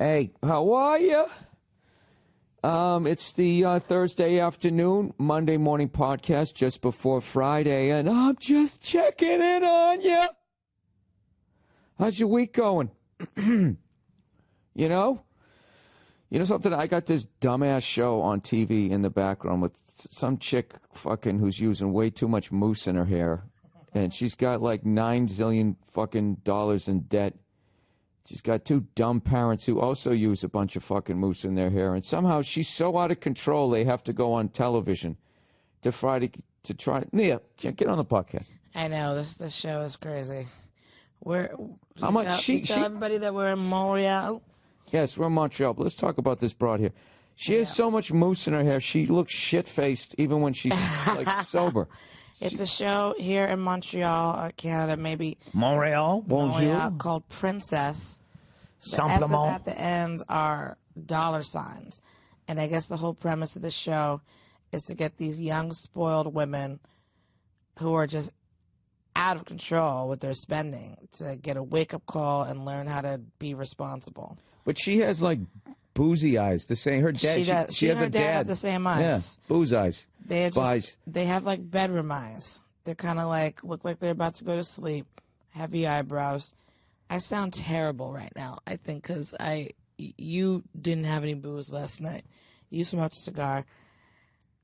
Hey, how are you? It's the Thursday afternoon, Monday morning podcast just before Friday, and I'm just checking in on you. How's your week going? You know something? I got this dumbass show on TV in the background with some chick fucking who's using way too much mousse in her hair, and she's got like $9 zillion fucking dollars in debt. She's got two dumb parents who also use a bunch of fucking mousse in their hair, and somehow she's so out of control they have to go on television to try Nia, get on the podcast. I know this show is crazy. How much tell everybody that we're in Montreal. Yes, we're in Montreal, but let's talk about this broad here. She has so much mousse in her hair, she looks shit-faced even when she's like sober. It's a show here in Montreal, Canada, maybe. Montreal, bonjour. Called Princess. The Simplement. S's at the ends are dollar signs. And I guess the whole premise of the show is to get these young, spoiled women who are just out of control with their spending to get a wake-up call and learn how to be responsible. But she has, like, boozy eyes. The same, her dad, she has and her a dad have the same eyes. Yeah, booze eyes. They have like bedroom eyes. They're kind of like, look like they're about to go to sleep. Heavy eyebrows. I sound terrible right now, I think, because you didn't have any booze last night. You smoked a cigar.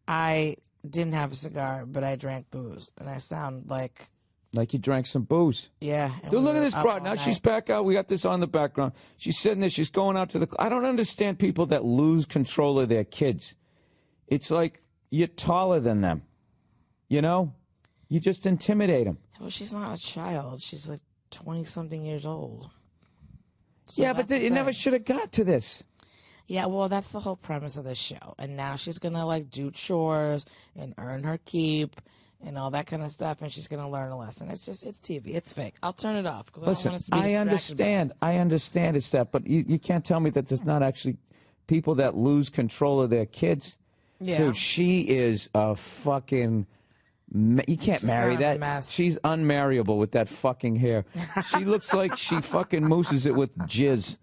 I didn't have a cigar, but I drank booze, and I sound like you drank some booze. Yeah. Dude, look at this broad. Now she's back out. We got this on the background. She's sitting there. She's going out to the... I don't understand people that lose control of their kids. It's like you're taller than them. You know? You just intimidate them. Well, she's not a child. She's like 20-something years old. So yeah, but it never should have got to this. Yeah, well, that's the whole premise of this show. And now she's going to, like, do chores and earn her keep and all that kind of stuff, and she's going to learn a lesson. It's TV. It's fake. I'll turn it off. Listen, I understand it's that, but you can't tell me that there's not actually people that lose control of their kids. Yeah. Dude, she is a fucking... You can't marry that. Mess. She's unmarriable with that fucking hair. She looks like she fucking mooses it with jizz.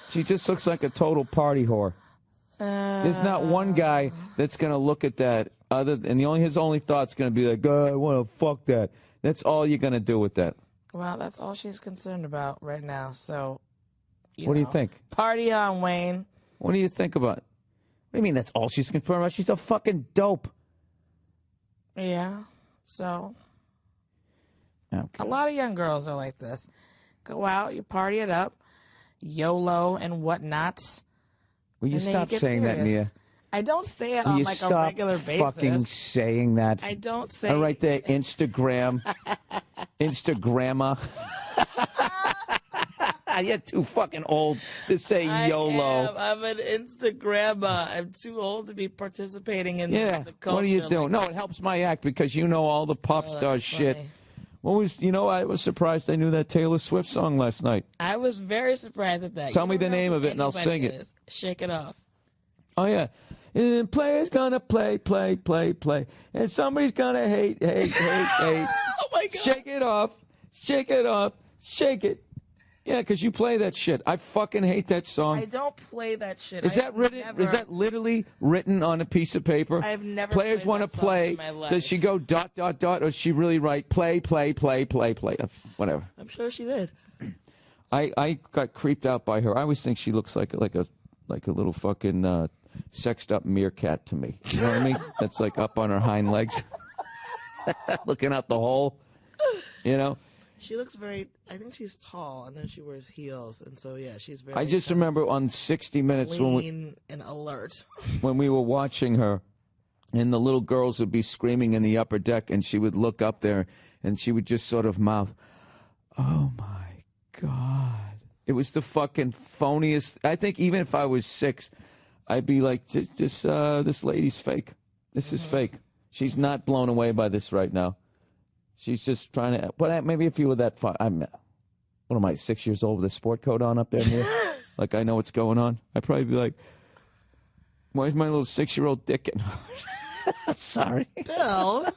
She just looks like a total party whore. There's not one guy that's going to look at that his only thought's going to be like, I want to fuck that. That's all you're going to do with that. Well, that's all she's concerned about right now. So, what do you think? Party on, Wayne. What do you think about it? What do you mean that's all she's concerned about? She's a fucking dope. Yeah, so okay. A lot of young girls are like this. Go out, you party it up, YOLO and whatnot. Will you stop saying that, Mia? I don't say it on like a regular basis. Fucking saying that. I don't say. All right, there, Instagrammer. You're too fucking old to say YOLO. I'm an Instagrammer. I'm too old to be participating in the culture. What are you doing? No, it helps my act because you know all the pop star shit. I was surprised I knew that Taylor Swift song last night. I was very surprised at that. Tell me the name of it and I'll sing it. Shake It Off. Oh, yeah. And players gonna play. And somebody's gonna hate. Oh, my God. Shake it off. Shake it. Yeah, because you play that shit. I fucking hate that song. I don't play that shit. Is that literally written on a piece of paper? I've never Players want to play. In my life. Does she go ... or does she really write play? Whatever. I'm sure she did. I got creeped out by her. I always think she looks like a little fucking sexed up meerkat to me. You know what I mean? That's like up on her hind legs, looking out the hole. You know. She looks I think she's tall, and then she wears heels, and so, yeah, she's very... I just remember on 60 Minutes... Lean and alert. When we were watching her, and the little girls would be screaming in the upper deck, and she would look up there, and she would just sort of mouth, oh, my God. It was the fucking phoniest... I think even if I was 6, I'd be like, this lady's fake. This is fake. She's not blown away by this right now. She's just trying to... But maybe if you were that far... What am I, 6 years old with a sport coat on up there? Like I know what's going on. I'd probably be like, why is my little 6-year-old dick getting hard? Sorry. Bill.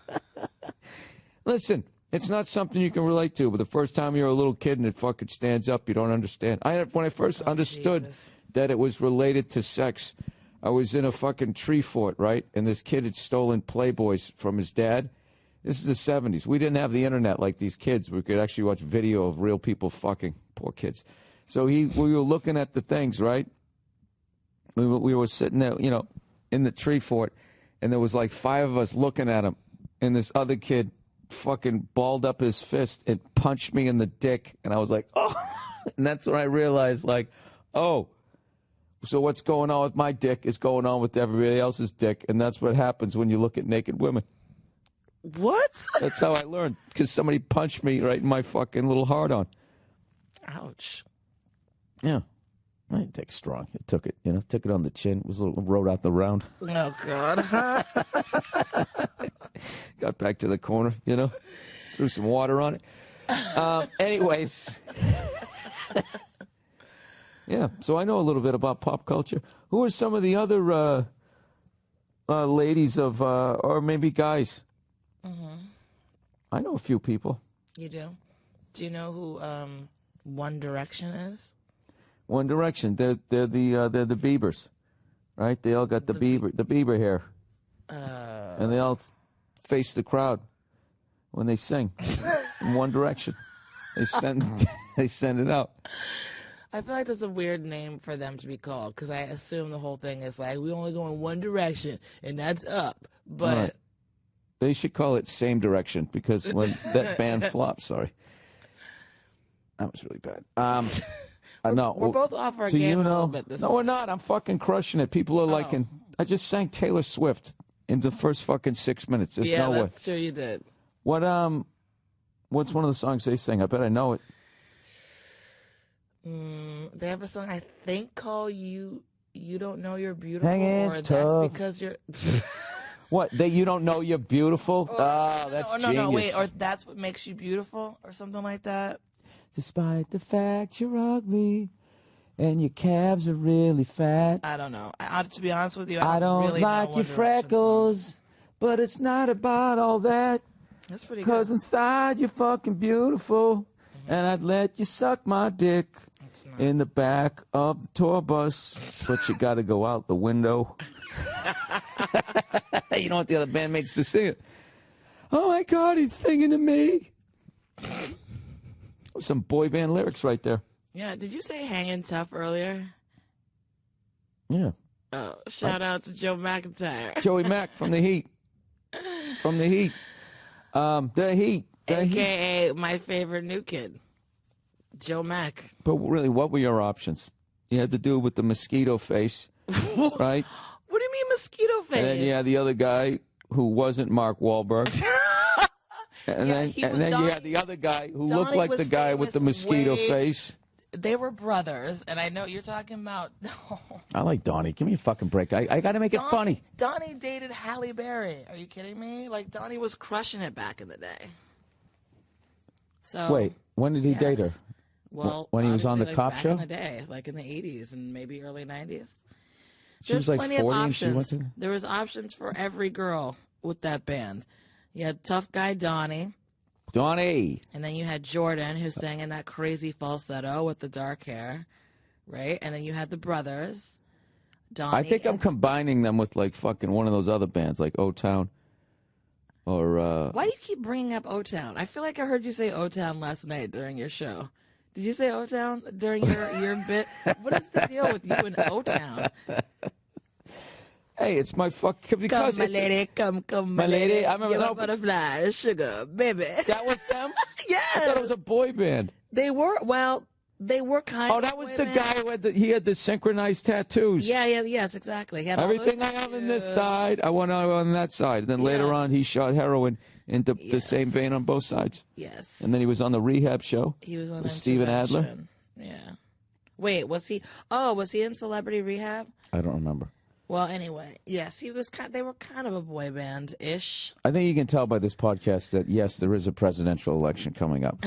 Listen, It's not something you can relate to, but the first time you're a little kid and it fucking stands up, you don't understand. When I first understood that it was related to sex, I was in a fucking tree fort, right? And this kid had stolen Playboys from his dad. This is the 70s. We didn't have the internet like these kids. We could actually watch video of real people fucking. Poor kids. So we were looking at the things, right? We were sitting there, you know, in the tree fort, and there was like 5 of us looking at him, and this other kid fucking balled up his fist and punched me in the dick, and I was like, oh, and that's when I realized, like, oh, so what's going on with my dick is going on with everybody else's dick, and that's what happens when you look at naked women. What? That's how I learned, because somebody punched me right in my fucking little hard-on. Ouch. Yeah. My dick's strong. It took it, you know, took it on the chin. It was a little, rode out the round. Oh, God. Got back to the corner, you know, threw some water on it. Anyways. Yeah, so I know a little bit about pop culture. Who are some of the other ladies of, or maybe guys? Mm-hmm. I know a few people. You do? Do you know who One Direction is? One Direction. They're the Biebers, right? They all got the Bieber hair, and they all face the crowd when they sing. In One Direction, they send it out. I feel like that's a weird name for them to be called, because I assume the whole thing is like, we only go in one direction, and that's up. But right. They should call it Same Direction, because when that band flopped, sorry. That was really bad. No, we're both off our do game you know? a little bit this No, we're not. I'm fucking crushing it. People are liking. I just sang Taylor Swift in the first fucking 6 minutes. There's no way. Sure you did. What's one of the songs they sing? I bet I know it. They have a song I think called "You Don't Know You're Beautiful," or tough. that's because you're. What? That you don't know you're beautiful? That's genius. No, wait, or that's what makes you beautiful, or something like that. Despite the fact you're ugly and your calves are really fat. I don't know. To be honest with you, I don't really like your freckles, but it's not about all that. That's pretty good. 'Cause inside you're fucking beautiful, and I'd let you suck my dick in the back of the tour bus, but you got to go out the window. You know what the other bandmates to sing it? Oh my God, he's singing to me. Some boy band lyrics right there. Yeah, did you say hanging tough earlier? Yeah. Oh, shout out to Joe McIntyre. Joey Mac from the Heat. From the Heat. The Heat. AKA my favorite new kid, Joe Mac. But really, what were your options? You had to do with the mosquito face, right? What do you mean mosquito face? And then you had the other guy who wasn't Mark Wahlberg. And then you had the other guy who looked like the guy with the mosquito face. They were brothers, and I know you're talking about. I like Donnie. Give me a fucking break. I got to make it funny. Donnie dated Halle Berry. Are you kidding me? Like, Donnie was crushing it back in the day. So wait, when did he date her? Well, when he was on the cop back show? in the day, like in the 80s and maybe early 90s. She was like 40 and she went to... There was options for every girl with that band. You had tough guy Donnie. And then you had Jordan, who sang in that crazy falsetto with the dark hair, right? And then you had the brothers, Donnie. I think I'm combining them with like fucking one of those other bands, like O-Town. Or why do you keep bringing up O-Town? I feel like I heard you say O-Town last night during your show. Did you say O-Town during your bit? What is the deal with you and O-Town? Hey, it's my fuck because come, my lady, come, my lady. I remember no butterfly, sugar, baby. That was them. Yes. I thought it was a boy band. They were They were kind of. Oh, that was the guy who had the synchronized tattoos. Yes, exactly. He had everything I have in this side, I want on that side. And then later on, he shot heroin into the same vein on both sides. Yes. And then he was on the rehab show. He was on with Steven Adler. Yeah. Wait, was he? Oh, was he in Celebrity Rehab? I don't remember. Well, anyway, yes, he was. They were kind of a boy band ish. I think you can tell by this podcast that yes, there is a presidential election coming up.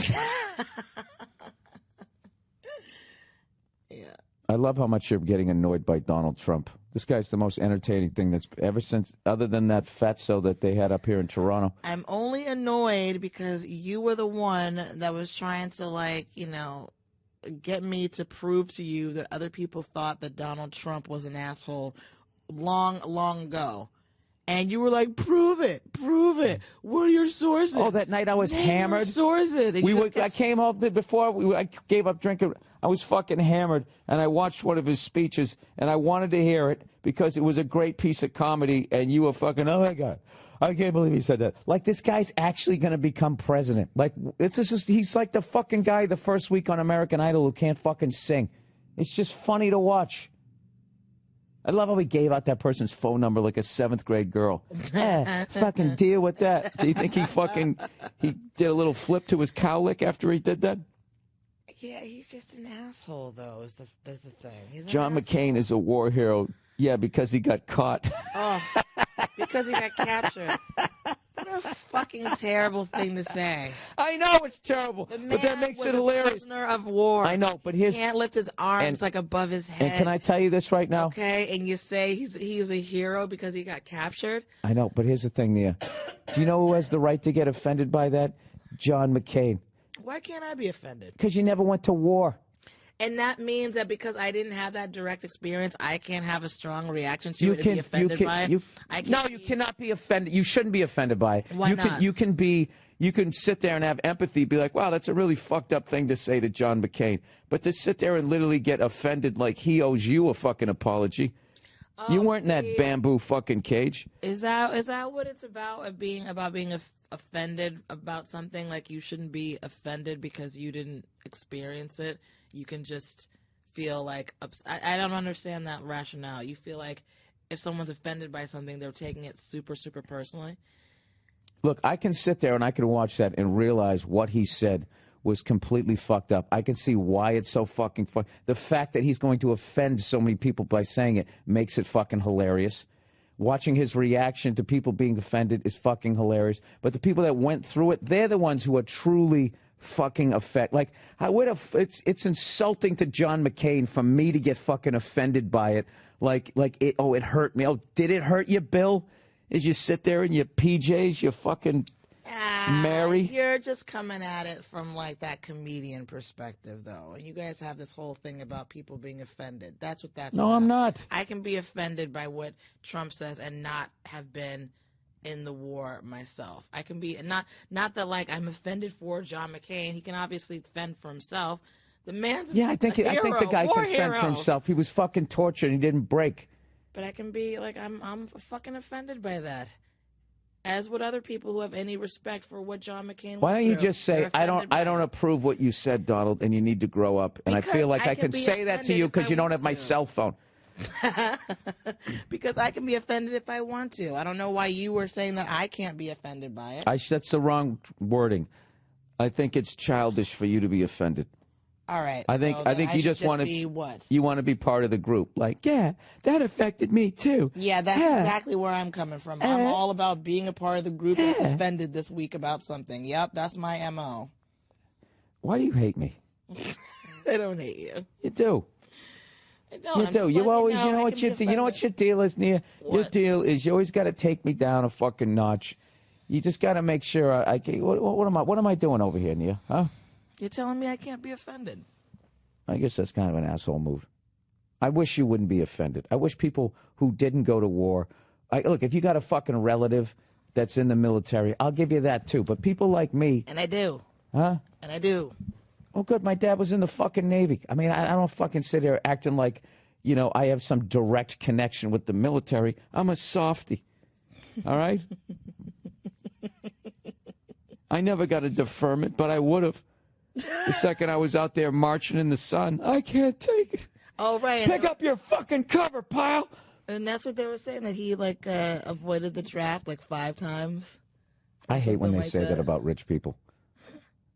Yeah. I love how much you're getting annoyed by Donald Trump. This guy's the most entertaining thing that's ever since, other than that fatso that they had up here in Toronto. I'm only annoyed because you were the one that was trying to, like, get me to prove to you that other people thought that Donald Trump was an asshole long, long ago. And you were like, prove it. What are your sources? Oh, that night I was hammered. Sources. I came home before I gave up drinking. I was fucking hammered, and I watched one of his speeches, and I wanted to hear it because it was a great piece of comedy, and you were fucking, oh my God, I can't believe he said that. Like, this guy's actually going to become president. Like, he's like the fucking guy the first week on American Idol who can't fucking sing. It's just funny to watch. I love how he gave out that person's phone number like a 7th grade girl. Fucking deal with that. Do you think he did a little flip to his cowlick after he did that? Yeah, he's just an asshole, though, is the thing. John McCain is a war hero. Yeah, because he got caught. Oh, because he got captured. What a fucking terrible thing to say. I know it's terrible, but that makes it hilarious. Prisoner of war. I know, but he can't lift his arms like above his head. And can I tell you this right now? Okay, and you say he's a hero because he got captured? I know, but here's the thing, Nia. Do you know who has the right to get offended by that? John McCain. Why can't I be offended? Because you never went to war. And that means that because I didn't have that direct experience, I can't have a strong reaction to it and be offended by it? No, you cannot be offended. You shouldn't be offended by it. Why not? You can sit there and have empathy, be like, wow, that's a really fucked up thing to say to John McCain. But to sit there and literally get offended like he owes you a fucking apology. You weren't in that bamboo fucking cage. Is that what it's about? Being offended about something? Like, you shouldn't be offended because you didn't experience it. You can just feel like I don't understand that rationale. You feel like if someone's offended by something, they're taking it super, super personally. Look, I can sit there and I can watch that and realize what he said was completely fucked up. I can see why it's so fucking fun. The fact that he's going to offend so many people by saying it makes it fucking hilarious. Watching his reaction to people being offended is fucking hilarious. But the people that went through it, they're the ones who are truly fucking affected. Like, it's insulting to John McCain for me to get fucking offended by it. It hurt me. Oh, did it hurt you, Bill? As you sit there in your PJs, you fucking Mary? You're just coming at it from, like, that comedian perspective, though. And you guys have this whole thing about people being offended. That's what that's about. No, I'm not. I can be offended by what Trump says and not have been in the war myself. I can be not that, like, I'm offended for John McCain. He can obviously fend for himself. The man's I think the guy can fend for himself. He was fucking tortured and he didn't break. But I can be like, I'm fucking offended by that. As would other people who have any respect for what John McCain went Why don't you through. just say, I don't approve what you said, Donald, and you need to grow up. And I feel like I can say that to you because you don't have my cell phone. Because I can be offended if I want to. I don't know why you were saying that I can't be offended by it. That's the wrong wording. I think it's childish for you to be offended. All right. I think you just want to be what? You want to be part of the group. Like, yeah, that affected me too. Yeah, that's exactly where I'm coming from. I'm all about being a part of the group that's offended this week about something. Yep, that's my MO. Why do you hate me? I don't hate you. You do. I don't. You do. You always, you know what your deal is, Nia? What? Your deal is you always got to take me down a fucking notch. You just got to make sure what am I doing over here, Nia? Huh? You're telling me I can't be offended. I guess that's kind of an asshole move. I wish you wouldn't be offended. I wish people who didn't go to war. Look, if you got a fucking relative that's in the military, I'll give you that too. But people like me. And I do. Huh? And I do. Oh, good. My dad was in the fucking Navy. I mean, I don't fucking sit here acting like, I have some direct connection with the military. I'm a softie. All right? I never got a deferment, but I would have. The second I was out there marching in the sun. I can't take it. Oh, right. Pick up your fucking cover, pile. And that's what they were saying, that he, avoided the draft, 5 times. I hate when they say that about rich people.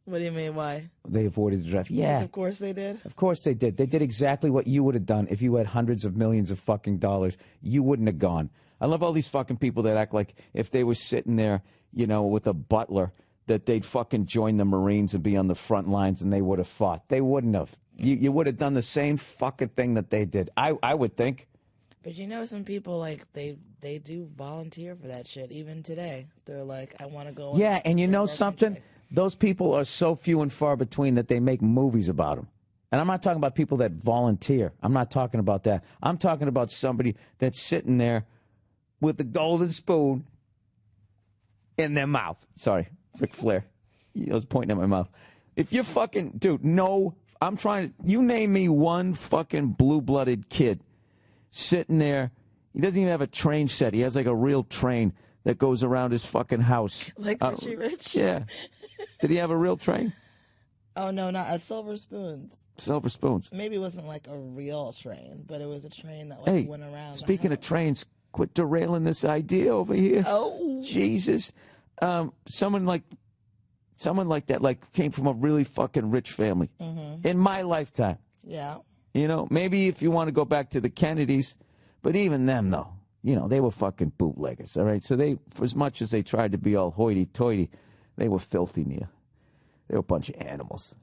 What do you mean, why? They avoided the draft. Yeah. Yes, of course they did. Of course they did. They did exactly what you would have done if you had hundreds of millions of fucking dollars. You wouldn't have gone. I love all these fucking people that act like if they were sitting there, with a butler, that they'd fucking join the Marines and be on the front lines and they would have fought. They wouldn't have. You would have done the same fucking thing that they did. I would think. But you know, some people, like, they do volunteer for that shit even today. They're like, I want to go. Yeah, and you know something? Those people are so few and far between that they make movies about them. And I'm not talking about people that volunteer. I'm not talking about that. I'm talking about somebody that's sitting there with the golden spoon in their mouth. Sorry, Ric Flair. I was pointing at my mouth. If you're fucking, dude, no, I'm trying to, you name me one fucking blue-blooded kid sitting there. He doesn't even have a train set. He has like a real train that goes around his fucking house. Like Richie Rich? Yeah. Did he have a real train? Oh, no, not a Silver Spoons. Silver Spoons. Maybe it wasn't like a real train, but it was a train that like went around. Speaking of trains, quit derailing this idea over here. Oh. Jesus. Someone like that, like, came from a really fucking rich family in my lifetime. Yeah. You know, maybe if you want to go back to the Kennedys, but even them, though, you know, they were fucking bootleggers, all right? So they, for as much as they tried to be all hoity-toity, they were filthy near. They were a bunch of animals.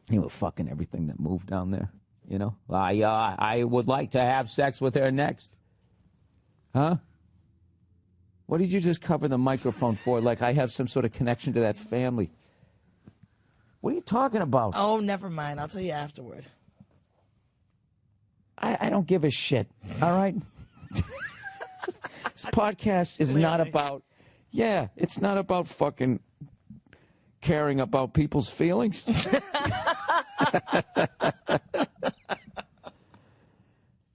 They were fucking everything that moved down there, you know? I would like to have sex with her next. Huh? What did you just cover the microphone for? Like I have some sort of connection to that family. What are you talking about? Oh, never mind. I'll tell you afterward. I don't give a shit, all right? This podcast is not about, it's not about fucking caring about people's feelings.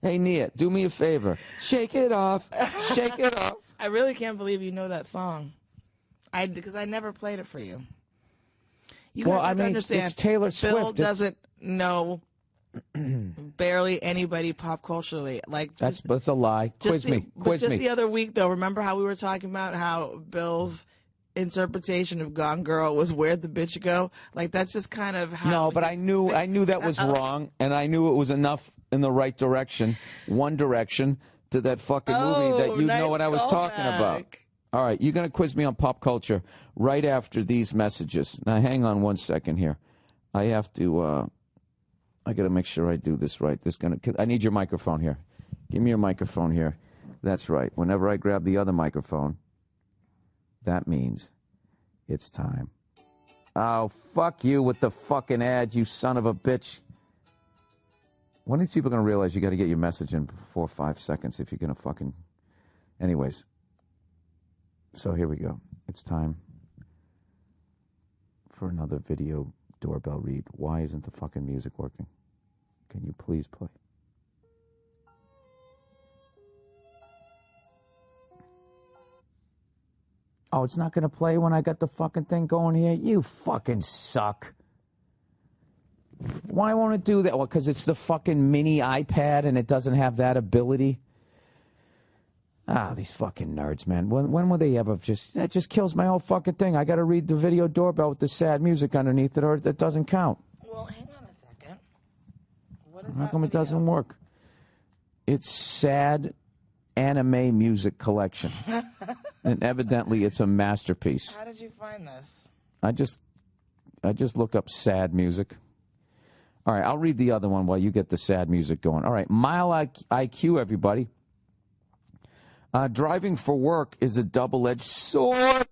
Hey, Nia, do me a favor. Shake it off. Shake it off. I really can't believe you know that song. Because I never played it for you. You guys have to understand, it's Taylor Swift. Bill doesn't know barely anybody pop culturally. Like that's a lie. Quiz me. Just the other week, though, remember how we were talking about how Bill's interpretation of Gone Girl was "Where'd the Bitch Go"? Like that's just kind of how. No, but I knew that was wrong, and I knew it was enough in the right direction, one direction to that fucking movie that you know what I was talking about. All right, you're gonna quiz me on pop culture right after these messages. Now, hang on one second here. I have to. I got to make sure I do this right. I need your microphone here. Give me your microphone here. That's right. Whenever I grab the other microphone, that means it's time. Oh, fuck you with the fucking ads, you son of a bitch. When are these people going to realize you got to get your message in 4 or 5 seconds if you're going to fucking... Anyways. So here we go. It's time for another video doorbell read. Why isn't the fucking music working? Can you please play? Oh, it's not going to play when I got the fucking thing going here? You fucking suck. Why won't it do that? Well, because it's the fucking mini iPad and it doesn't have that ability. Ah, these fucking nerds, man. When will they ever just... That just kills my whole fucking thing. I got to read the video doorbell with the sad music underneath it or that doesn't count. Well, hang on a second. What is How come it doesn't work? It's sad anime music collection. And evidently it's a masterpiece. How did you find this? I just look up sad music. All right, I'll read the other one while you get the sad music going. All right, Mile IQ, everybody. Driving for work is a double-edged sword.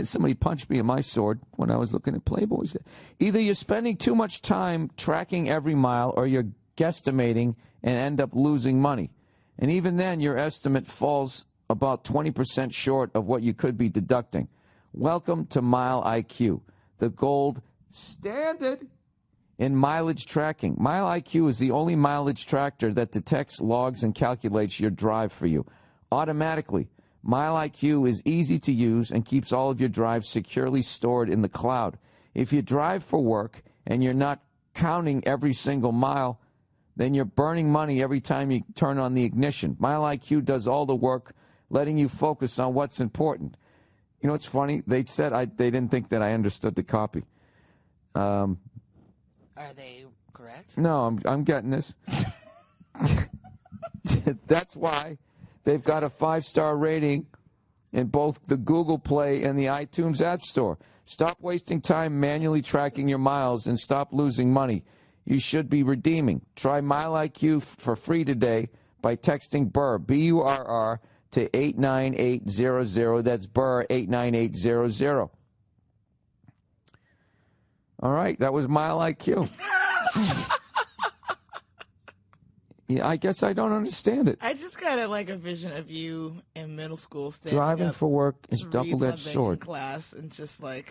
Somebody punched me in my sword when I was looking at Playboys. Either you're spending too much time tracking every mile or you're guesstimating and end up losing money. And even then, your estimate falls about 20% short of what you could be deducting. Welcome to Mile IQ, the gold standard in mileage tracking. Mile IQ is the only mileage tracker that detects, logs, and calculates your drive for you automatically. Mile IQ is easy to use and keeps all of your drives securely stored in the cloud. If you drive for work and you're not counting every single mile, then you're burning money every time you turn on the ignition. Mile IQ does all the work, letting you focus on what's important. You know what's funny? They said they didn't think that I understood the copy. Are they correct? No, I'm getting this. That's why they've got a 5-star rating in both the Google Play and the iTunes App Store. Stop wasting time manually tracking your miles and stop losing money. You should be redeeming. Try MileIQ for free today by texting Burr, B-U-R-R, to 89800. That's Burr, 89800. All right, that was MileIQ. Yeah, I guess I don't understand it. I just kind of like a vision of you in middle school standing Driving up for work is to read double-edged something sword. in class and just like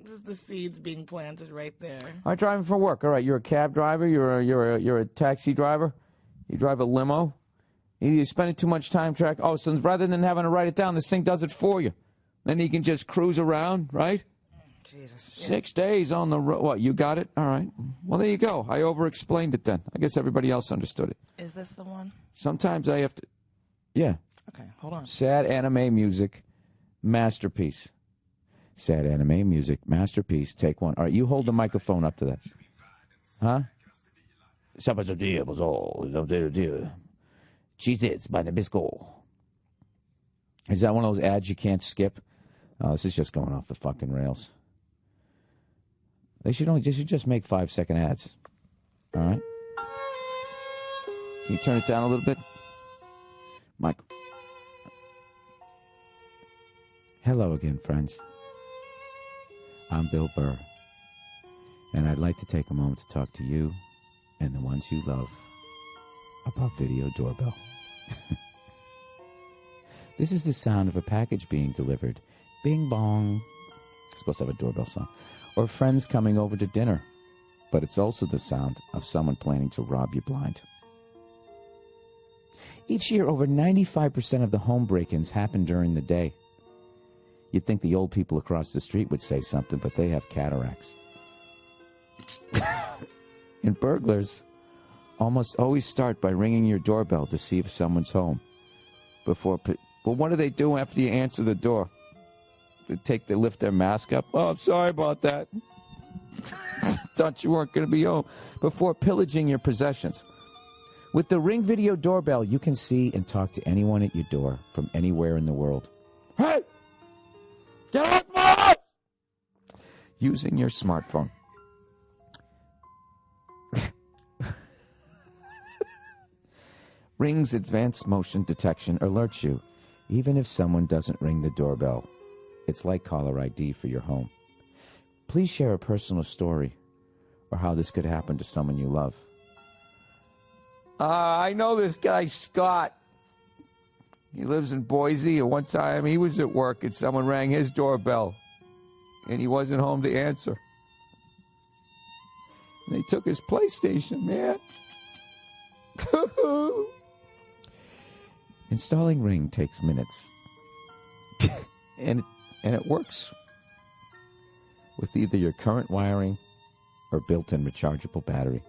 just the seeds being planted right there. All right, driving for work. All right, you're a cab driver. You're a taxi driver. You drive a limo. You're spending too much time track. Oh, so rather than having to write it down, this thing does it for you. Then you can just cruise around, right? Jesus. 6 days on the road. What, you got it? All right. Well, there you go. I over-explained it then. I guess everybody else understood it. Is this the one? Sometimes I have to... Yeah. Okay, hold on. Sad anime music, masterpiece. Sad anime music, masterpiece. Take one. All right, you hold the microphone up to that. Huh? Cheez-Its by Nabisco. Is that one of those ads you can't skip? Oh, this is just going off the fucking rails. They should just make 5-second ads. All right? Can you turn it down a little bit? Mike. Hello again, friends. I'm Bill Burr, and I'd like to take a moment to talk to you and the ones you love about Video Doorbell. This is the sound of a package being delivered. Bing bong. It's supposed to have a doorbell sound. Or friends coming over to dinner. But it's also the sound of someone planning to rob you blind. Each year, over 95% of the home break-ins happen during the day. You'd think the old people across the street would say something, but they have cataracts. And burglars almost always start by ringing your doorbell to see if someone's home. Well, what do they do after you answer the door? They lift their mask up. Oh, I'm sorry about that. Thought you weren't going to be home. Before pillaging your possessions. With the Ring Video Doorbell, you can see and talk to anyone at your door from anywhere in the world. Hey! Get off my house! Using your smartphone. Ring's advanced motion detection alerts you, even if someone doesn't ring the doorbell. It's like caller ID for your home. Please share a personal story or how this could happen to someone you love. I know this guy, Scott. He lives in Boise, and one time he was at work and someone rang his doorbell, and he wasn't home to answer. And they took his PlayStation, man. Installing Ring takes minutes. and it works with either your current wiring or built-in rechargeable battery.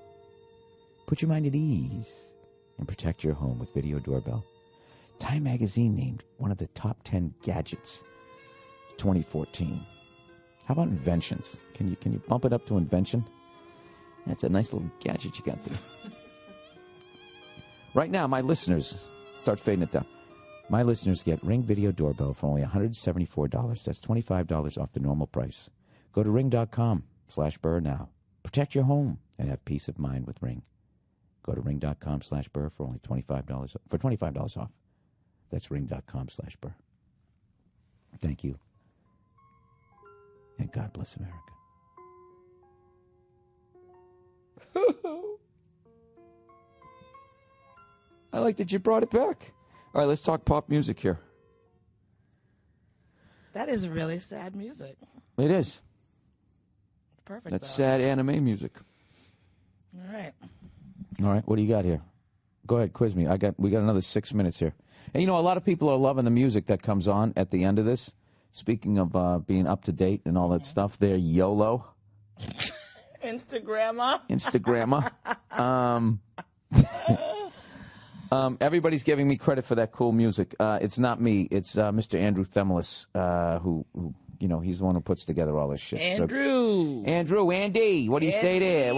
Put your mind at ease and protect your home with Video Doorbell. Time magazine named one of the top 10 gadgets 2014. How about inventions? Can you bump it up to invention? That's a nice little gadget you got there. Right now, my listeners, start fading it down. My listeners get Ring Video Doorbell for only $174. That's $25 off the normal price. Go to ring.com/Burr now. Protect your home and have peace of mind with Ring. Go to ring.com/Burr for only $25 off. That's ring.com/Burr. Thank you. And God bless America. I like that you brought it back. All right, let's talk pop music here. That is really sad music. It is. Perfect. That's sad anime music. All right. All right, what do you got here? Go ahead, quiz me. We got another 6 minutes here. And you know, a lot of people are loving the music that comes on at the end of this. Speaking of being up to date and all that stuff, they're YOLO. Instagramma. Everybody's giving me credit for that cool music. It's not me. It's Mr. Andrew Themelis, who you know, he's the one who puts together all this shit. Andy, what do you say there?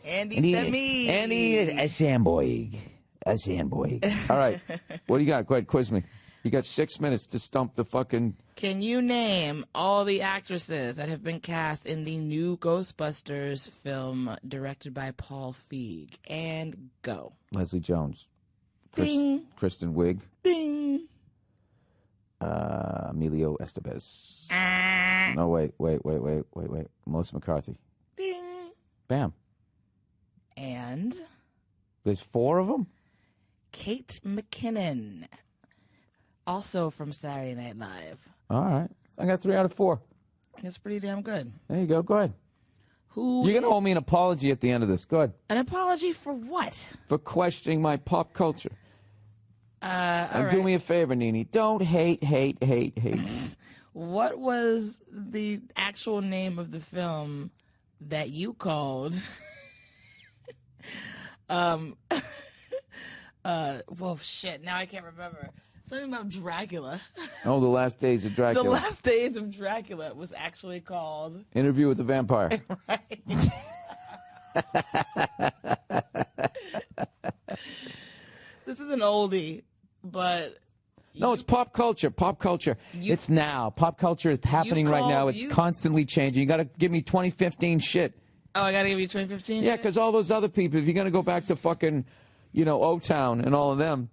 Andy Themmy. Andy Samboy. A sandboy. All right. What do you got? Go ahead, quiz me. You got 6 minutes to stump the fucking... Can you name all the actresses that have been cast in the new Ghostbusters film directed by Paul Feig? And go. Leslie Jones. Ding. Kristen Wiig. Ding. Emilio Estevez. No, wait. Melissa McCarthy. Ding. Bam. And? There's 4 of them? Kate McKinnon. Also from Saturday Night Live. All right. I got 3 out of 4. It's pretty damn good. There you go. Go ahead. You're going to owe me an apology at the end of this. Go ahead. An apology for what? For questioning my pop culture. And do right. me a favor, Nene. Don't hate. What was the actual name of the film that you called... well, shit, now I can't remember. Something about Dracula. Oh, The Last Days of Dracula. The Last Days of Dracula was actually called... Interview with the Vampire. Right. This is an oldie, but... No, it's pop culture. Pop culture. It's now. Pop culture is happening right now. It's constantly changing. You got to give me 2015 shit. Oh, I got to give you 2015 Yeah, shit? because all those other people, if you're going to go back to fucking, O-Town and all of them.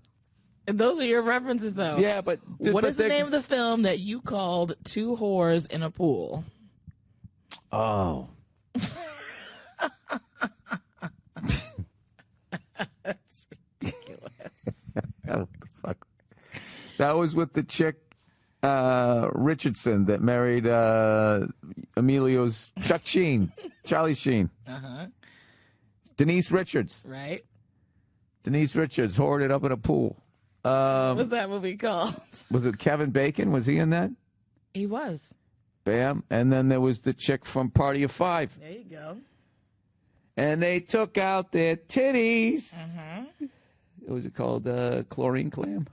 And those are your references, though. Yeah, but... What is the name of the film that you called Two Whores in a Pool? Oh. That's ridiculous. Oh, fuck. That was with the chick, Richardson, that married Emilio's Chuck Sheen, Charlie Sheen. Uh-huh. Denise Richards. Right. Denise Richards hoarded up in a pool. What was that movie called? Was it Kevin Bacon? Was he in that? He was. Bam. And then there was the chick from Party of Five. There you go. And they took out their titties. Uh-huh. What was it called? Chlorine Clam?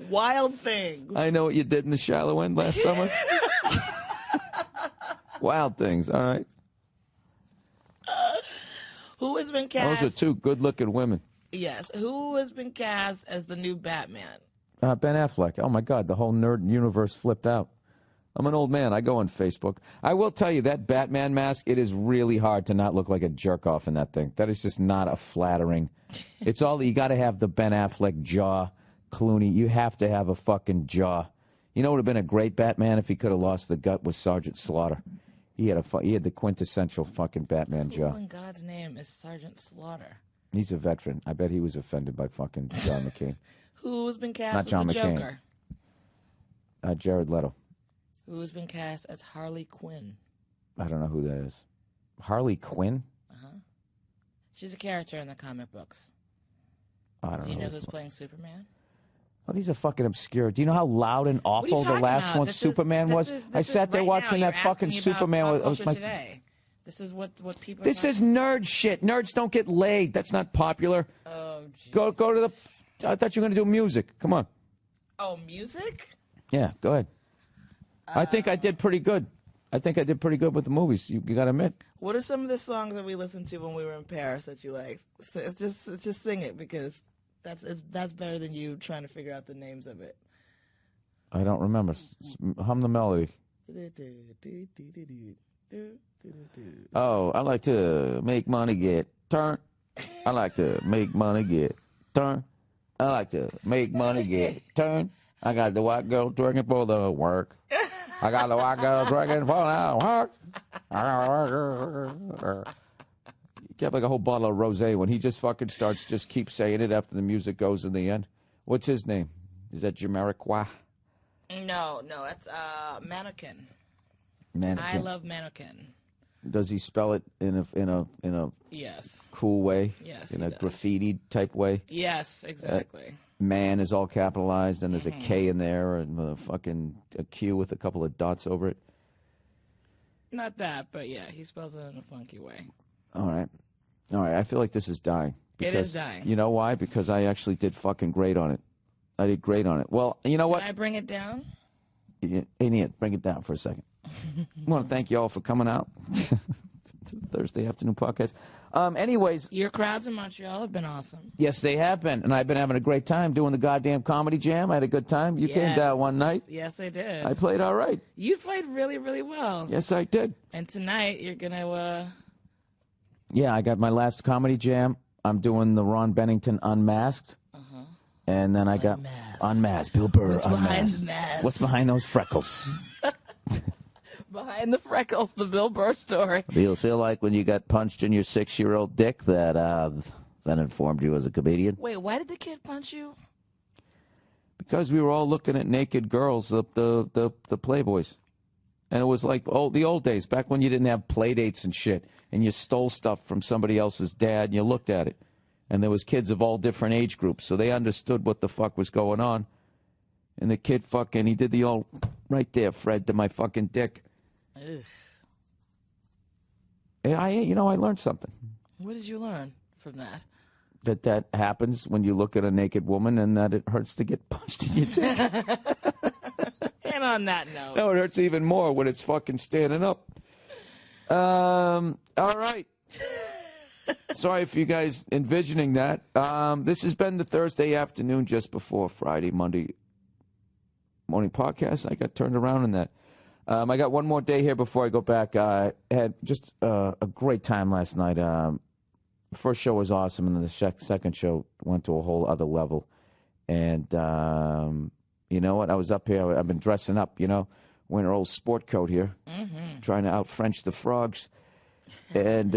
Wild Things. I Know What You Did in the Shallow End last summer. Wild Things. All right. Who has been cast? Those are 2 good-looking women. Yes. Who has been cast as the new Batman? Ben Affleck. Oh, my God. The whole nerd universe flipped out. I'm an old man. I go on Facebook. I will tell you, that Batman mask, it is really hard to not look like a jerk-off in that thing. That is just not a flattering. It's all, you got to have the Ben Affleck jaw, Clooney. You have to have a fucking jaw. You know what would have been a great Batman if he could have lost the gut with Sergeant Slaughter. He had the quintessential fucking Batman jaw. Who in God's name is Sergeant Slaughter? He's a veteran. I bet he was offended by fucking John McCain. Who's been cast Not as John the McCain. Joker? Jared Leto. Who's been cast as Harley Quinn? I don't know who that is. Harley Quinn? Uh-huh. She's a character in the comic books. I don't know. Do you know who's playing Superman? Oh, these are fucking obscure. Do you know how loud and awful the talking last about? one This Superman is- was? this is- I this sat is there right watching now. that You're fucking asking me about Superman. pop With culture my, today. This is what people. this is nerd shit. Nerds don't get laid. That's not popular. Oh, geez. Go to the. I thought you were going to do music. Come on. Oh, music? Yeah, go ahead. I think I did pretty good. I think I did pretty good with the movies. You got to admit. What are some of the songs that we listened to when we were in Paris that you like? So it's just sing it because that's better than you trying to figure out the names of it. I don't remember. Hum the melody. Oh, I like to make money get turn. I like to make money get turn. I like to make money get turn. I got the white girl drinking for the work. I got the white girl drinking for the work. You kept like a whole bottle of rosé when he just fucking starts, just keep saying it after the music goes in the end. What's his name? Is that Jamiroquai? No, it's Mannequin. Mannequin. I love Mannequin. Does he spell it in a Yes. cool way? Yes, In he a does. graffiti type way? Yes, exactly. Man is all capitalized, and there's a K in there, and a Q with a couple of dots over it. Not that, but yeah, he spells it in a funky way. All right. I feel like this is dying. It is dying. You know why? Because I actually did fucking great on it. I did great on it. Well, you know what? Can I bring it down? Hey, Nia, bring it down for a second. I want to thank you all for coming out. to the Thursday afternoon podcast. Anyways. Your crowds in Montreal have been awesome. Yes, they have been. And I've been having a great time doing the goddamn comedy jam. I had a good time. You came down one night. Yes, I did. I played all right. You played really, really well. Yes, I did. And tonight you're going to... Yeah, I got my last comedy jam. I'm doing the Ron Bennington Unmasked. Uh-huh. And then I got Unmasked. Bill Burr, What's Unmasked. behind the mask? What's behind those freckles? Behind the freckles, the Bill Burr story. Do you feel like when you got punched in your 6-year-old dick that informed you as a comedian? Wait, why did the kid punch you? Because we were all looking at naked girls, the Playboys. And it was like the old days, back when you didn't have play dates and shit, and you stole stuff from somebody else's dad, and you looked at it. And there was kids of all different age groups, so they understood what the fuck was going on. And the kid he did the old, right there, Fred, to my fucking dick. Ugh. I learned something. What did you learn from that? That happens when you look at a naked woman and that it hurts to get punched in your dick. And on that note. No, it hurts even more when it's fucking standing up. All right. Sorry for you guys envisioning that. This has been the Thursday afternoon just before Friday, Monday morning podcast. I got turned around in that. I got one more day here before I go back. I had just a great time last night. First show was awesome, and then the second show went to a whole other level. And you know what? I was up here. I've been dressing up, wearing an old sport coat here, trying to out-French the frogs. And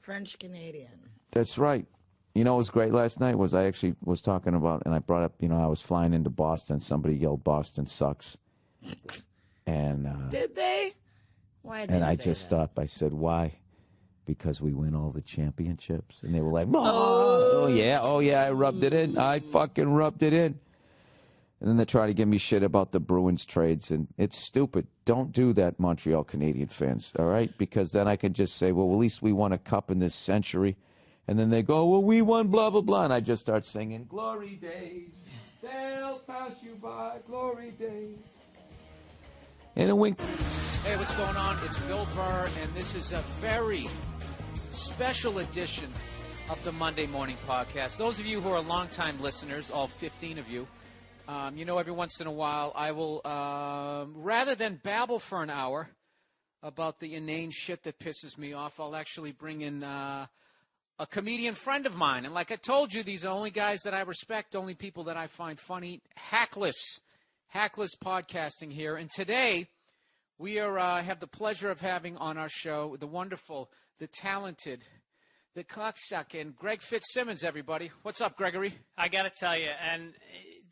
French Canadian. That's right. You know what was great last night was I actually was talking about, and I brought up, I was flying into Boston. Somebody yelled, "Boston sucks." And did they? Why did and they I say just that? stopped. I said, "Why?" Because we win all the championships. And they were like, "Oh yeah, I rubbed it in. I fucking rubbed it in." And then they try to give me shit about the Bruins trades, and it's stupid. Don't do that, Montreal Canadian fans, all right? Because then I can just say, well, at least we won a cup in this century. And then they go, well, we won blah, blah, blah. And I just start singing, glory days, they'll pass you by, glory days. And a wink. Hey, what's going on? It's Bill Burr, and this is a very special edition of the Monday Morning Podcast. Those of you who are longtime listeners, all 15 of you, every once in a while I will, rather than babble for an hour about the inane shit that pisses me off, I'll actually bring in a comedian friend of mine. And like I told you, these are only guys that I respect, only people that I find funny. Hackless podcasting here. And today we have the pleasure of having on our show the wonderful, the talented, the cocksucking Greg Fitzsimmons, everybody. What's up, Gregory? I got to tell you, and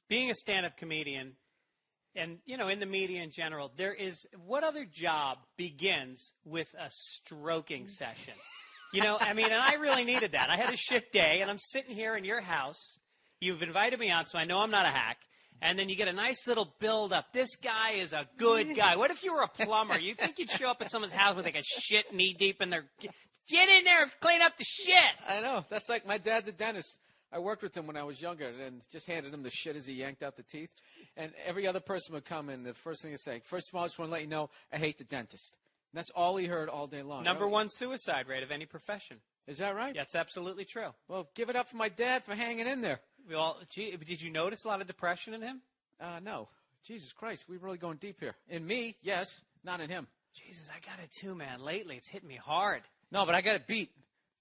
being a stand-up comedian and, in the media in general, what other job begins with a stroking session? And I really needed that. I had a shit day, and I'm sitting here in your house. You've invited me out, so I know I'm not a hack. And then you get a nice little build-up. This guy is a good guy. What if you were a plumber? You think you'd show up at someone's house with like a shit knee-deep in their... Get in there and clean up the shit! I know. That's like my dad's a dentist. I worked with him when I was younger and just handed him the shit as he yanked out the teeth. And every other person would come in, the first thing he'd say, first of all, I just want to let you know, I hate the dentist. And that's all he heard all day long. Number one suicide rate of any profession. Is that right? That's absolutely true. Well, give it up for my dad for hanging in there. Well, did you notice a lot of depression in him? No. Jesus Christ, we're really going deep here. In me, yes, not in him. Jesus, I got it too, man. Lately, it's hitting me hard. No, but I got it beat.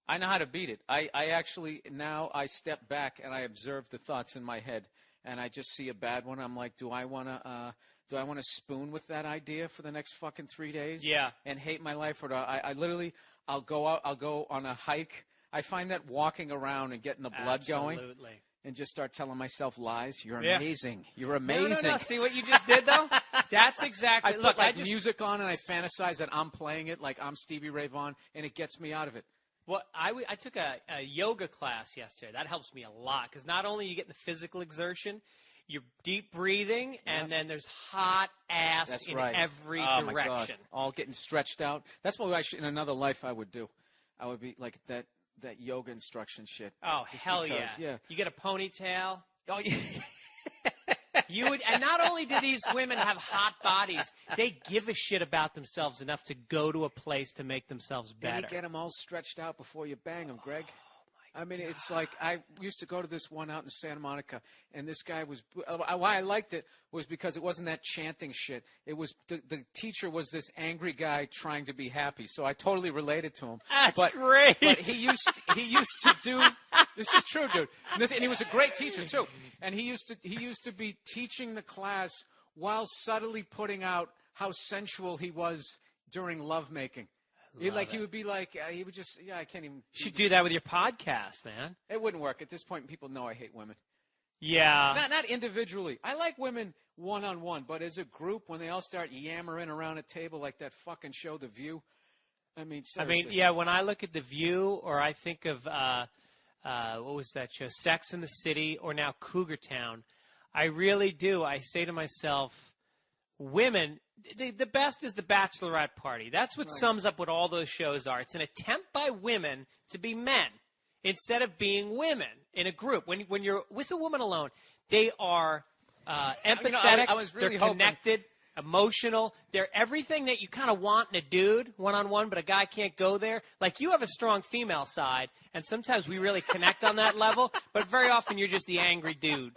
I know how to beat it. I actually, now I step back and I observe the thoughts in my head, and I just see a bad one. I'm like, do I want to spoon with that idea for the next fucking 3 days? Yeah. And hate my life? Or do I literally, I'll go out, I'll go on a hike. I find that walking around and getting the blood going. Absolutely. And just start telling myself lies. You're amazing. You're amazing. No. See what you just did, though? That's exactly. I put music on and I fantasize that I'm playing it like I'm Stevie Ray Vaughan, and it gets me out of it. Well, I took a yoga class yesterday. That helps me a lot because not only you get the physical exertion, you're deep breathing, and then there's hot ass in every direction. My God. All getting stretched out. That's what in another life I would do. I would be like that yoga instruction shit. Oh, hell yeah. You get a ponytail. Oh, yeah. You would, and not only do these women have hot bodies, they give a shit about themselves enough to go to a place to make themselves better. And you get them all stretched out before you bang them, Greg. I mean, it's like I used to go to this one out in Santa Monica, and this guy was why I liked it was because it wasn't that chanting shit. It was the teacher was this angry guy trying to be happy, so I totally related to him. That's great. But he used to do this is true, dude. And he was a great teacher too. And he used to be teaching the class while subtly putting out how sensual he was during lovemaking. He would be like, he would just, I can't even. You should do that with your podcast, man. It wouldn't work. At this point, people know I hate women. Yeah. Not individually. I like women one-on-one, but as a group, when they all start yammering around a table like that fucking show, The View, I mean, seriously. yeah, when I look at The View, or I think of, what was that show, Sex and the City, or now Cougar Town, I really do. I say to myself, women, the best is the bachelorette party. That's what sums up what all those shows are. It's an attempt by women to be men instead of being women in a group. When you're with a woman alone, they are empathetic, I was really they're connected, emotional. They're everything that you kind of want in a dude one-on-one, but a guy can't go there. Like, you have a strong female side, and sometimes we really connect on that level, but very often you're just the angry dude.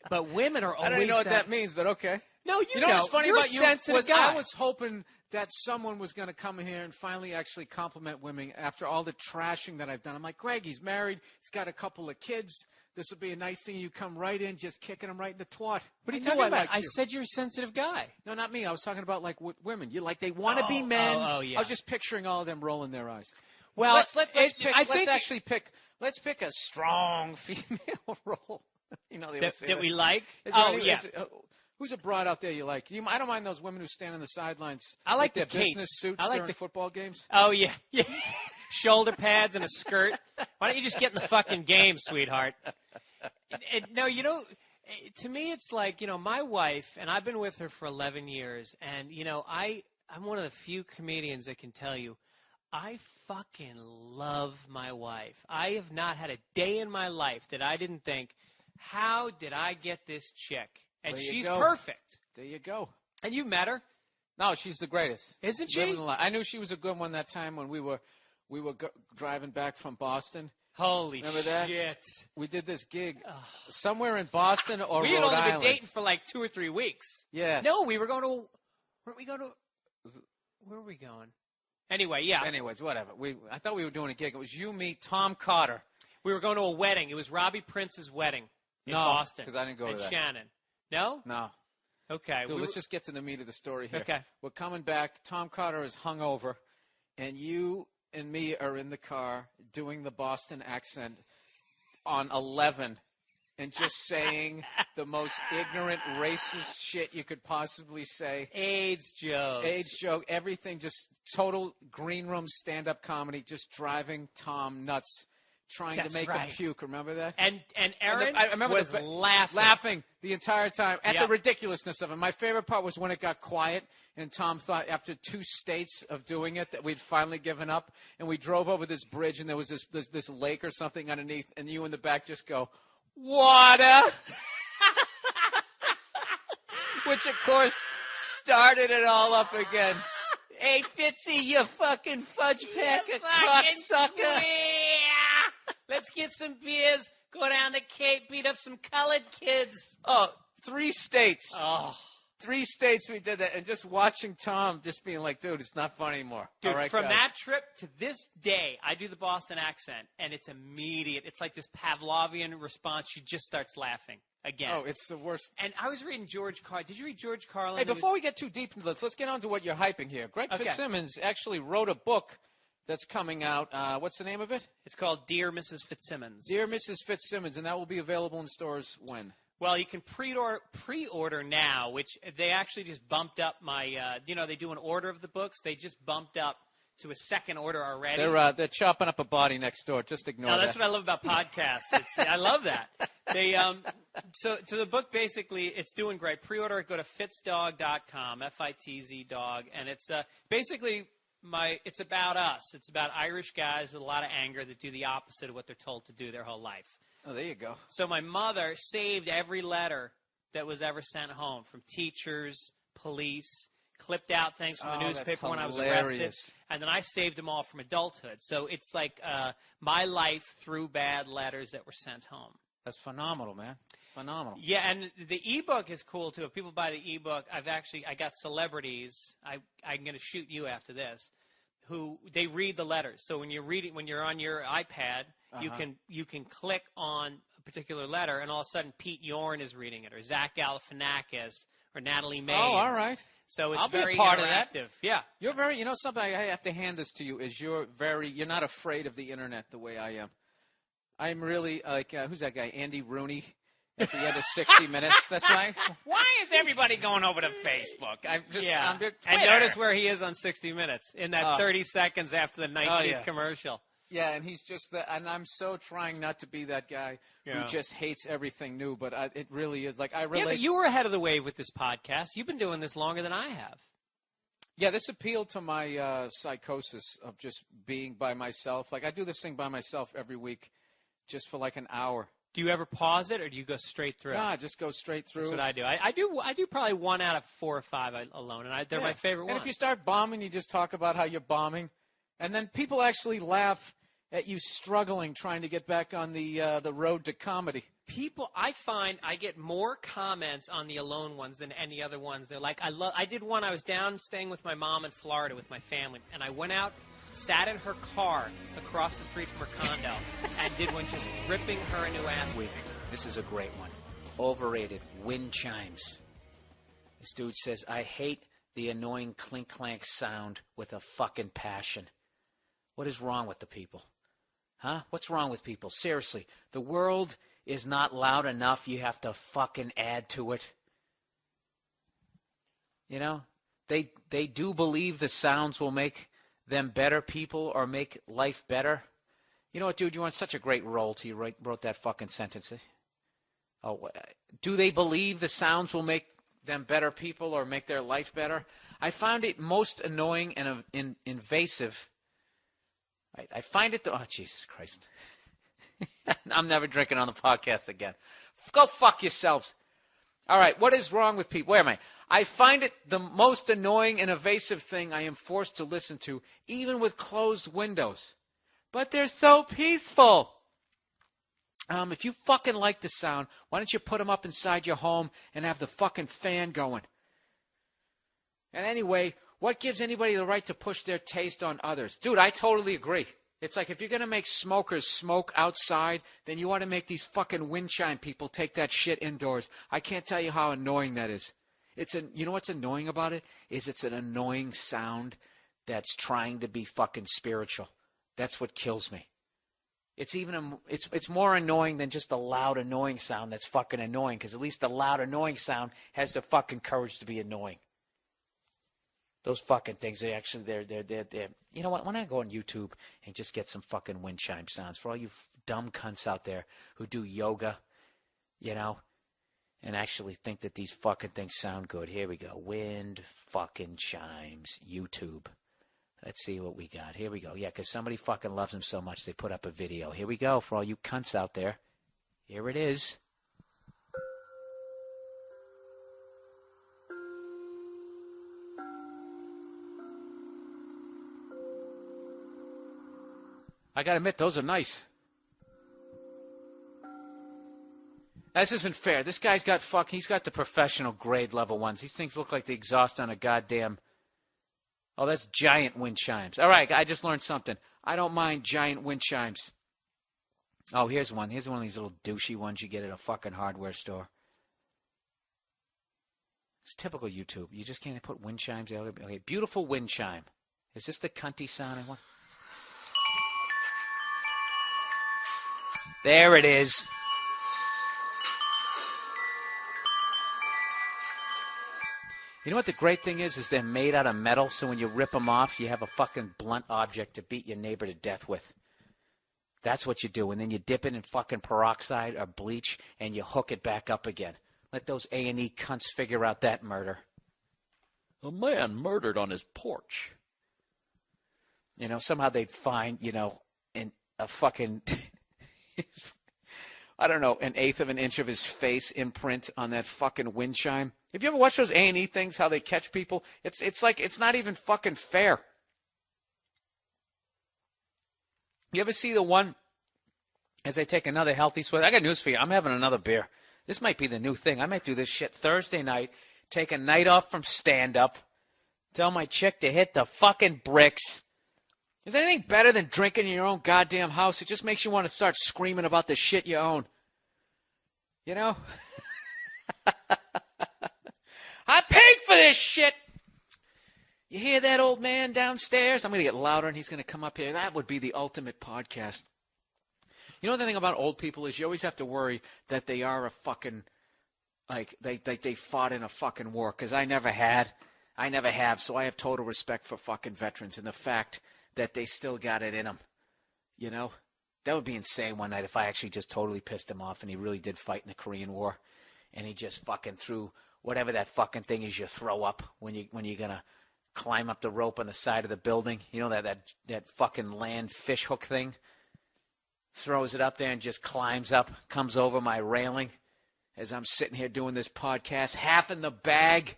But women are always I don't even know what that means, but okay. No, you know what's funny you're about a you sensitive was guy. I was hoping that someone was going to come in here and finally actually compliment women after all the trashing that I've done. I'm like, Greg, he's married. He's got a couple of kids. This will be a nice thing. You come right in, just kicking him right in the twat. What are you talking about? I said you're a sensitive guy. No, not me. I was talking about like women. You like they want to be men. Oh, yeah. I was just picturing all of them rolling their eyes. Well, let's pick a strong female role. You know, that we like. Who's a broad out there you like? I don't mind those women who stand on the sidelines. I like their the business suits during football games. Oh yeah, yeah. Shoulder pads and a skirt. Why don't you just get in the fucking game, sweetheart? No, to me it's like, my wife, and I've been with her for 11 years, and I'm one of the few comedians that can tell you, I fucking love my wife. I have not had a day in my life that I didn't think, how did I get this chick? And she's perfect. There you go. And you met her? No, she's the greatest. Isn't she? I knew she was a good one that time when we were driving back from Boston. Holy Remember that? shit. We did this gig somewhere in Boston or we Rhode had only Island. been dating for like 2 or 3 weeks. Yes. No, we were going to. Where were we going? Anyway, yeah. Anyways, whatever. I thought we were doing a gig. It was you, me, Tom Carter. We were going to a wedding. It was Robbie Prince's wedding in Boston. Because I didn't go to that. And Shannon. No? No. Okay. Dude, let's just get to the meat of the story here. Okay. We're coming back. Tom Carter is hungover, and you and me are in the car doing the Boston accent on 11 and just saying the most ignorant, racist shit you could possibly say. AIDS joke. Everything, just total green room stand-up comedy, just driving Tom nuts. Trying to make him puke. Remember that? And Aaron I remember was laughing the entire time at the ridiculousness of it. My favorite part was when it got quiet and Tom thought after 2 states of doing it that we'd finally given up. And we drove over this bridge and there was this lake or something underneath. And you in the back just go, water. Which, of course, started it all up again. Hey, Fitzy, you fucking fudge packer, cocksucker. Let's get some beers, go down to Cape, beat up some colored kids. Oh, 3 states. Oh. 3 states we did that. And just watching Tom just being like, dude, it's not funny anymore. Dude, all right, from guys. that trip to this day, I do the Boston accent, and it's immediate. It's like this Pavlovian response. She just starts laughing again. Oh, it's the worst. And I was reading George Carlin. Did you read George Carlin? Hey, before we get too deep into this, let's get on to what you're hyping here. Greg Fitzsimmons actually wrote a book that's coming out. What's the name of it? It's called Dear Mrs. Fitzsimmons. Dear Mrs. Fitzsimmons, and that will be available in stores when? Well, you can pre-order now, which they actually just bumped up my, they do an order of the books. They just bumped up to a second order already. They're chopping up a body next door. Just ignore that. No, that's what I love about podcasts. I love that. They so the book basically it's doing great. Pre-order it. Go to fitzdog.com, F-I-T-Z dog, and it's basically it's about us. It's about Irish guys with a lot of anger that do the opposite of what they're told to do their whole life. Oh, there you go. So my mother saved every letter that was ever sent home from teachers, police, clipped out things from the Oh, that's newspaper when I was hilarious. arrested, and then I saved them all from adulthood. So it's like my life through bad letters that were sent home. That's phenomenal, man. Phenomenal. Yeah, and the ebook is cool too. If people buy the ebook, I got celebrities. I'm going to shoot you after this. Who they read the letters. So when you're on your iPad, you can click on a particular letter, and all of a sudden Pete Yorn is reading it, or Zach Galifianakis, or Natalie Maines. Oh, all right. So it's I'll be a very part interactive. of that. Yeah. You're very, something I have to hand this to you is you're not afraid of the internet the way I am. I'm really like, who's that guy? Andy Rooney at the end of 60 Minutes. That's right. Why is everybody going over to Facebook? I'm And Twitter. notice where he is on 60 Minutes in that 30 seconds after the 19th yeah. commercial. Yeah, and he's just and I'm so trying not to be that guy who just hates everything new, but it really is. Like, I relate. Yeah, but you were ahead of the wave with this podcast. You've been doing this longer than I have. Yeah, this appealed to my psychosis of just being by myself. Like, I do this thing by myself every week just for like an hour. Do you ever pause it, or do you go straight through? No, I just go straight through. That's what I do. I do probably 1 out of 4 or 5 alone, and they're my favorite ones. And if you start bombing, you just talk about how you're bombing, and then people actually laugh at you struggling trying to get back on the road to comedy. People, I find I get more comments on the alone ones than any other ones. They're like, I did one. I was down staying with my mom in Florida with my family, and I went out, sat in her car across the street from her condo, and did one just ripping her a new ass. This is a great one. Overrated. Wind chimes. This dude says, I hate the annoying clink-clank sound with a fucking passion. What is wrong with the people? Huh? What's wrong with people? Seriously, the world is not loud enough. You have to fucking add to it. You know? They do believe the sounds will make them better people or make life better. You know what, dude? You were in such a great role till you wrote that fucking sentence. Oh, do they believe the sounds will make them better people or make their life better? I found it most annoying and invasive. I find it... Oh, Jesus Christ. I'm never drinking on the podcast again. Go fuck yourselves. All right, what is wrong with people? Where am I? I find it the most annoying and evasive thing I am forced to listen to, even with closed windows. But they're so peaceful. If you fucking like the sound, why don't you put them up inside your home and have the fucking fan going? And anyway, what gives anybody the right to push their taste on others? Dude, I totally agree. It's like if you're going to make smokers smoke outside, then you ought to make these fucking wind chime people take that shit indoors. I can't tell you how annoying that is. You know what's annoying about it? It's an annoying sound that's trying to be fucking spiritual. That's what kills me. It's more annoying than just a loud, annoying sound that's fucking annoying, because at least the loud, annoying sound has the fucking courage to be annoying. Those fucking things, they're you know what, why not go on YouTube and just get some fucking wind chime sounds for all you dumb cunts out there who do yoga, you know, and actually think that these fucking things sound good. Here we go. Wind fucking chimes, YouTube. Let's see what we got. Here we go. Yeah, because somebody fucking loves them so much they put up a video. Here we go for all you cunts out there. Here it is. I gotta admit, those are nice. This isn't fair. This guy's got he's got the professional grade level ones. These things look like the exhaust on a goddamn... Oh, that's giant wind chimes. All right, I just learned something. I don't mind giant wind chimes. Oh, here's one. Here's one of these little douchey ones you get at a fucking hardware store. It's typical YouTube. You just can't put wind chimes. Okay, beautiful wind chime. Is this the cunty sound I want? There it is. You know what the great thing is they're made out of metal, so when you rip them off, you have a fucking blunt object to beat your neighbor to death with. That's what you do, and then you dip it in fucking peroxide or bleach, and you hook it back up again. Let those A&E cunts figure out that murder. A man murdered on his porch. You know, somehow they'd find, in a fucking... I don't know, an eighth of an inch of his face imprint on that fucking wind chime. Have you ever watched those A&E things, how they catch people? It's like, it's not even fucking fair. You ever see the one, as I take another healthy sweat? I got news for you. I'm having another beer. This might be the new thing. I might do this shit Thursday night, take a night off from stand-up, tell my chick to hit the fucking bricks. Is there anything better than drinking in your own goddamn house? It just makes you want to start screaming about the shit you own. You know? I paid for this shit. You hear that old man downstairs? I'm going to get louder and he's going to come up here. That would be the ultimate podcast. You know the thing about old people is you always have to worry that they are a fucking, like, they fought in a fucking war. Because I never have, so I have total respect for fucking veterans and the fact that they still got it in them. You know? That would be insane one night if I actually just totally pissed him off and he really did fight in the Korean War. And he just fucking threw whatever that fucking thing is you throw up when you're going to climb up the rope on the side of the building. You know, that fucking land fish hook thing? Throws it up there and just climbs up, comes over my railing as I'm sitting here doing this podcast, half in the bag.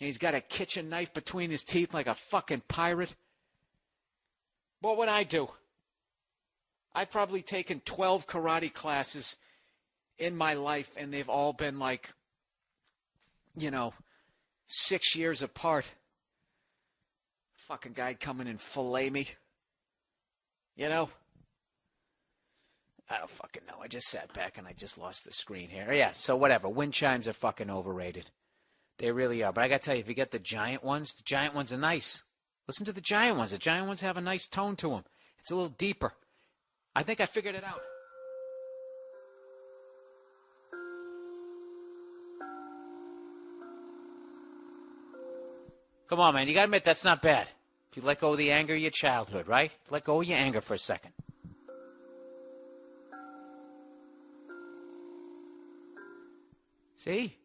And he's got a kitchen knife between his teeth like a fucking pirate. What would I do? I've probably taken 12 karate classes in my life, and they've all been like, 6 years apart. Fucking guy'd come in and fillet me. You know? I don't fucking know. I just sat back and I just lost the screen here. Yeah, so whatever. Wind chimes are fucking overrated. They really are. But I got to tell you, if you get the giant ones are nice. Listen to the giant ones. The giant ones have a nice tone to them. It's a little deeper. I think I figured it out. Come on, man. You got to admit that's not bad. If you let go of the anger of your childhood, right? Let go of your anger for a second. See?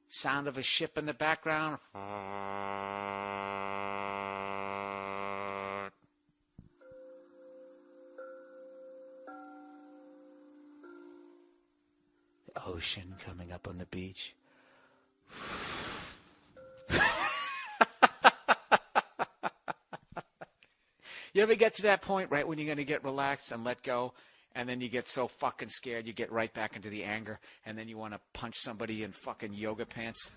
Sound of a ship in the background. The ocean coming up on the beach. You ever get to that point, right, when you're going to get relaxed and let go, and then you get so fucking scared you get right back into the anger, and then you want to punch somebody in fucking yoga pants?